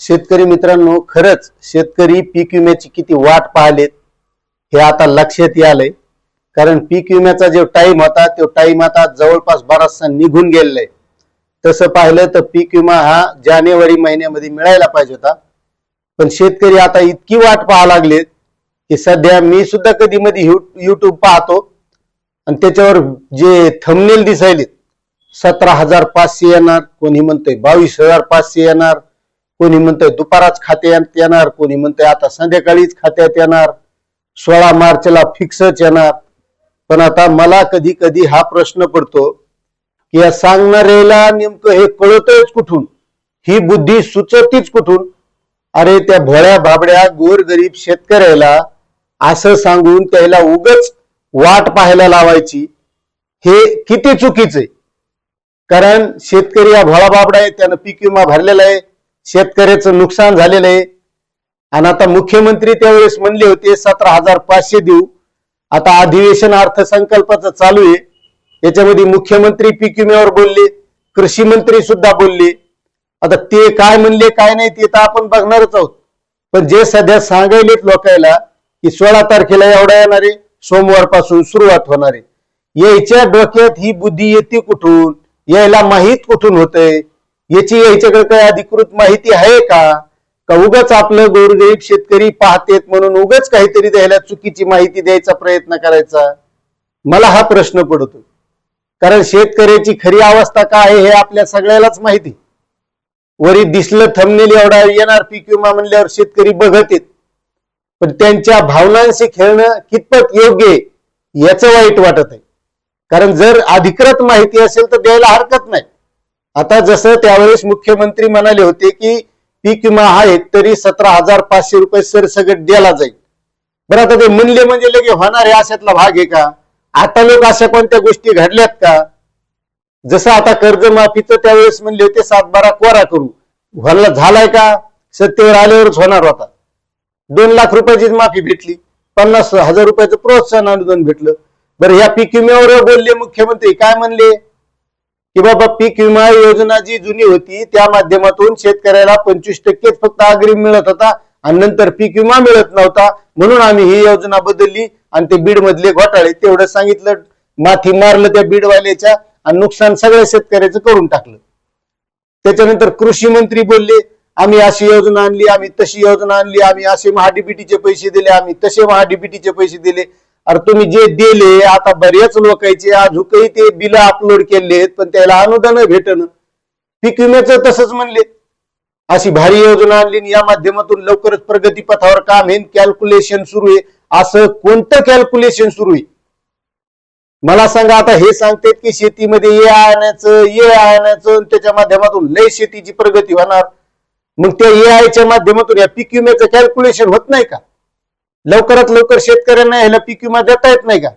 शेतकरी मित्रांनो, खरंच शेतकरी पीक विम्याची किती वाट पाहलेत हे आता लक्षात आलंय. कारण पीक विम्याचा जो टाइम होता तो टाइम आता जवळपास बराचसा निघून गेलेला आहे. तसं पाहिलं तर पीक विमा हा जानेवारी महिन्यामध्ये मिळायला पाहिजे होता, पण शेतकरी आता इतकी वाट पाहा लागलेत की सध्या मी सुद्धा कधी मध्ये युट्यूब पाहतो आणि त्याच्यावर जे थंबनेल दिसायलेत 17,500 येणार, कोणी म्हणतंय 22,500 येणार, कोणी म्हणतंय दुपाराच खात्यात येणार, कोणी म्हणतंय आता संध्याकाळीच खात्यात येणार, 16 मार्चला फिक्सच येणार. पण आता मला कधी कधी हा प्रश्न पडतो की या सांगणाऱ्याला नेमकं हे कळतच कुठून, ही बुद्धी सुचतीच कुठून. अरे त्या भोळ्या बाबड्या गोरगरीब शेतकऱ्याला असं सांगून त्याला उगच वाट पाहायला लावायची, हे किती चुकीचं आहे. कारण शेतकरी हा भोळा बाबडा आहे, त्यानं पीक विमा भरलेला आहे, शेतकऱ्याचं नुकसान झालेलं आहे. आणि आता मुख्यमंत्री त्यावेळेस म्हणले होते 17,500 देऊ. आता अधिवेशन अर्थसंकल्पाचं चालू आहे, याच्यामध्ये मुख्यमंत्री पीक विम्यावर बोलले, कृषी मंत्री सुद्धा बोलले. आता ते काय म्हणले काय नाही ते तर आपण बघणारच आहोत. पण जे सध्या सांगायलेत लोकांना की 16 तारखेला एवढा येणार आहे, सोमवारपासून सुरुवात होणार आहे, याच्या डोक्यात ही बुद्धी येते कुठून, यायला माहित कुठून होतंय, याची याच्याकडे काही अधिकृत माहिती आहे का उगाच आपलं गोरगरीब शेतकरी पाहतेत म्हणून उगाच काहीतरी द्यायला चुकीची माहिती द्यायचा प्रयत्न करायचा. मला हा प्रश्न पडतो. कारण शेतकऱ्याची खरी अवस्था काय आहे हे आपल्या सगळ्यालाच माहिती. वरी दिसलं थंबनेल एवढा येणार पीक विमा म्हणल्यावर शेतकरी बघत आहेत, पण त्यांच्या भावनांशी खेळणं कितपत योग्य आहे याचं वाईट वाटत आहे. कारण जर अधिकृत माहिती असेल तर द्यायला हरकत नाही. आता जसं त्यावेळेस मुख्यमंत्री म्हणाले होते की पीक विमा हा हेक्टरी 17,500 रुपये सरसकट द्यायला जाईल. बरं, आता ते म्हणले म्हणजे लगे होणार आहे अशातला भाग आहे का? आता लोक अशा कोणत्या गोष्टी घडल्यात का? जसं आता कर्जमाफीचं त्यावेळेस म्हणले होते 7-12 कोरा करू, व्हायला झालाय का? सत्तेवर आल्यावरच होणार होता. 2 लाख रुपयाचीच माफी भेटली, 50,000 रुपयाचं प्रोत्साहन अनुदान भेटलं. बरं, या पीक विम्यावर बोलले मुख्यमंत्री, काय म्हणले की बाबा पीक विमा योजना जी जुनी होती त्या माध्यमातून शेतकऱ्याला 25% फक्त अग्रिम मिळत होता आणि नंतर पीक विमा मिळत नव्हता, म्हणून आम्ही ही योजना बदलली आणि ते बीड मधले घोटाळे तेवढं सांगितलं, माथी मारलं त्या बीडवाल्याच्या आणि नुकसान सगळ्या शेतकऱ्याचं करून टाकलं. त्याच्यानंतर कृषी मंत्री बोलले, आम्ही अशी योजना आणली, आम्ही तशी योजना आणली, आम्ही असे महाडीबीटीचे पैसे दिले, आम्ही तसे महाडीबीटीचे पैसे दिले. अरे तुम्ही जे दिले, आता बऱ्याच लोकांचे अजूनही ते बिल अपलोड केलेत पण त्याला अनुदान भेटणं. पीक विम्याचं तसंच म्हणले, अशी भारी योजना आणली या माध्यमातून लवकरच प्रगतीपथावर काम आहे, कॅल्क्युलेशन सुरू आहे. असं कोणतं कॅल्क्युलेशन सुरू आहे मला सांगा? आता हे सांगतात की शेतीमध्ये ये आणायचं त्याच्या माध्यमातून लय शेतीची प्रगती होणार. मग त्या एआयच्या माध्यमातून या पीक विम्याचं कॅल्क्युलेशन होत नाही का? लवकरात लवकर शेतकऱ्यांना ह्याला पीक विमा देता येत नाही का?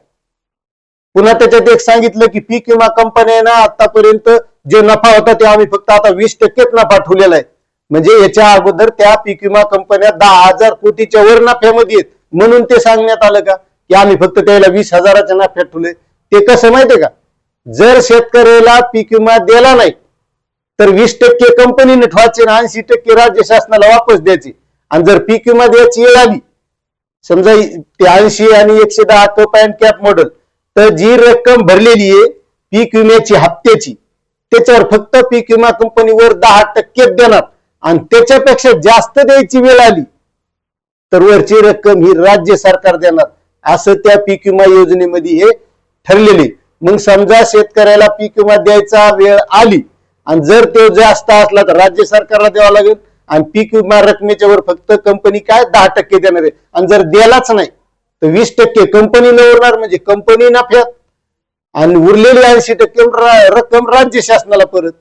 पुन्हा त्याच्यात एक सांगितलं की पीक विमा कंपन्यांना आतापर्यंत जे नफा होता ते आम्ही फक्त आता 20% नफा ठेवलेला आहे. म्हणजे याच्या अगोदर त्या पीक विमा कंपन्या 10,000 कोटीच्या वर नफ्यामध्ये आहेत, म्हणून ते सांगण्यात आलं का की आम्ही फक्त त्याला 20,000च्या नफ्यात ठेवले. ते कसं माहितीये का? जर शेतकऱ्याला पीक विमा दिला नाही तर 20% कंपनीने ठेवायचे आणि 80% राज्य शासनाला वापस द्यायचे. आणि जर पीक विमा द्यायची वेळ आली, समजा ते 80 आणि 110 कप अँड कॅप मॉडेल, तर जी रक्कम भरलेली आहे पीक विम्याची हप्त्याची त्याच्यावर फक्त पीक विमा कंपनीवर 10% देणार आणि त्याच्यापेक्षा जास्त द्यायची वेळ आली तर वरची रक्कम ही राज्य सरकार देणार, असं त्या पीक विमा योजनेमध्ये हे ठरलेले. मग समजा शेतकऱ्याला पीक विमा द्यायचा वेळ आली आणि जर तो जास्त असला तर राज्य सरकारला द्यावा लागेल आणि पीक विमा रकमेच्या वर फक्त कंपनी काय 10% देणार आहे. आणि जर द्यालाच नाही तर 20% कंपनीला उरणार, म्हणजे कंपनी नफ्यात आणि उरलेली 80% रक्कम राज्य शासनाला परत.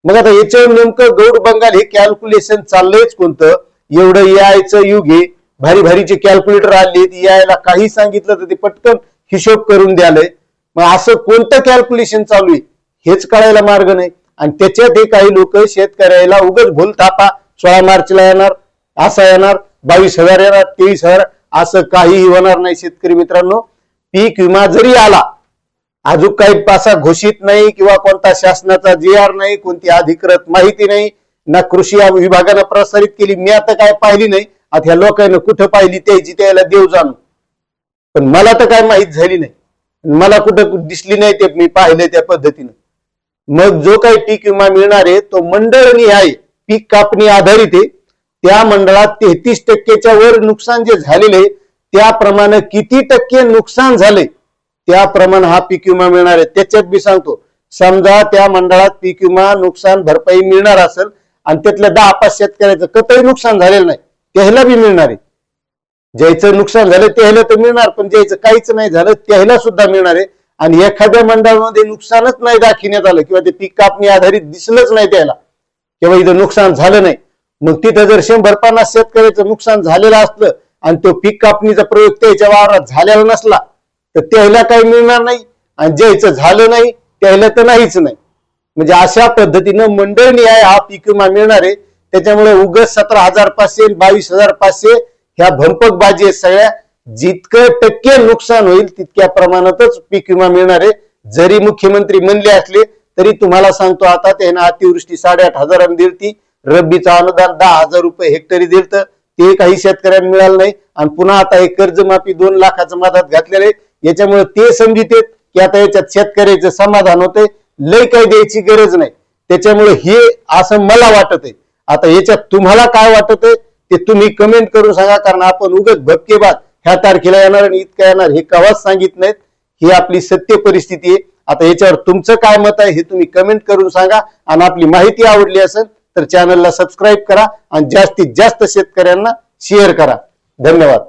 मग आता याच्यावर नेमकं गौड बंगाल हे कॅल्क्युलेशन चाललंयच कोणतं? एवढं एआयचं युग आहे, भारी भारीचे कॅल्क्युलेटर आले, एआयला काही सांगितलं तर ते पटकन हिशोब करून द्यालंय. मग असं कोणतं कॅल्क्युलेशन चालू आहे हेच कळायला मार्ग नाही. आणि त्याच्यात हे काही लोक शेतकऱ्याला उगाच भूल थापा, 16 मार्चला येणार, असा येणार, 22,000 येणार, 23,000, असं काहीही होणार नाही. शेतकरी मित्रांनो, पीक विमा जरी आला, अजून काही पासा घोषित नाही किंवा कोणता शासनाचा GR नाही, कोणती अधिकृत माहिती नाही, ना कृषी विभागानं प्रसारित केली. मी आता काय पाहिली नाही. आता ह्या लोकांना कुठं पाहिली त्याची त्याला देव जाणू, पण मला तर काय माहित झाली नाही. मला कुठं दिसली नाही ते मी पाहिलंय त्या पद्धतीनं. मग जो काही पीक विमा मिळणार आहे तो मंडळनिहाय पीक कापणी आधारित आहे. त्या मंडळात 33% वर नुकसान जे झालेले त्याप्रमाणे किती टक्के नुकसान झाले त्याप्रमाणे हा पीक विमा मिळणार आहे. त्याच्यात बी सांगतो, समजा त्या मंडळात पीक विमा नुकसान भरपाई मिळणार असेल आणि त्यातल्या 10-5 शेतकऱ्याचं कतही नुकसान झालेलं नाही त्याला बी मिळणार आहे. ज्याचं नुकसान झालं त्याला तर मिळणार, पण ज्याचं काहीच नाही झालं त्याला सुद्धा मिळणार आहे. आणि एखाद्या मंडळामध्ये नुकसानच नाही दाखवण्यात आलं किंवा ते पीक कापणी आधारित दिसलंच नाही त्याला किंवा इथं नुकसान झालं नाही, मग तिथं जर 100-50 शेतकऱ्याचं नुकसान झालेलं असलं आणि तो पीक कापणीचा प्रयोग त्याच्या वावरात झालेला नसला तर त्याला काही मिळणार नाही, आणि ज्याचं झालं नाही त्याला तर नाहीच नाही. म्हणजे अशा पद्धतीनं मंडळनिहाय हा पीक विमा मिळणार आहे. त्याच्यामुळे उगाच 17,500 22,500 ह्या भंपक बाजी आहेत सगळ्या. जितकं टक्के नुकसान होईल तितक्या प्रमाणातच पीक विमा मिळणार आहे. जरी मुख्यमंत्री म्हणले असले तरी तुम्हाला सांगतो, आता त्यानं अतिवृष्टी 8,500 दिली, रब्बीचं अनुदान 10,000 रुपये हेक्टरी दिलं, ते काही शेतकऱ्यांना मिळालं नाही. आणि पुन्हा आता हे कर्जमाफी 2 लाखाचं मधात घातलेलं आहे. याच्यामुळे ते समजित की आता याच्यात शेतकऱ्याचं समाधान होतंय, लय काही द्यायची गरज नाही. त्याच्यामुळे हे असं मला वाटत आहे. आता याच्यात तुम्हाला काय वाटत आहे ते तुम्ही कमेंट करून सांगा, कारण आपण उगाच भपकेबाद ह्या तारखेला येणार आणि इतका येणार हे कवाच सांगित नाहीत. ही आपली सत्य परिस्थिती आहे. आता याच्यावर तुमचं काय मत आहे हे तुम्ही कमेंट करून सांगा. आणि आपली माहिती आवडली असेल तर चॅनलला सबस्क्राईब करा आणि जास्तीत जास्त शेतकऱ्यांना शेअर करा. धन्यवाद.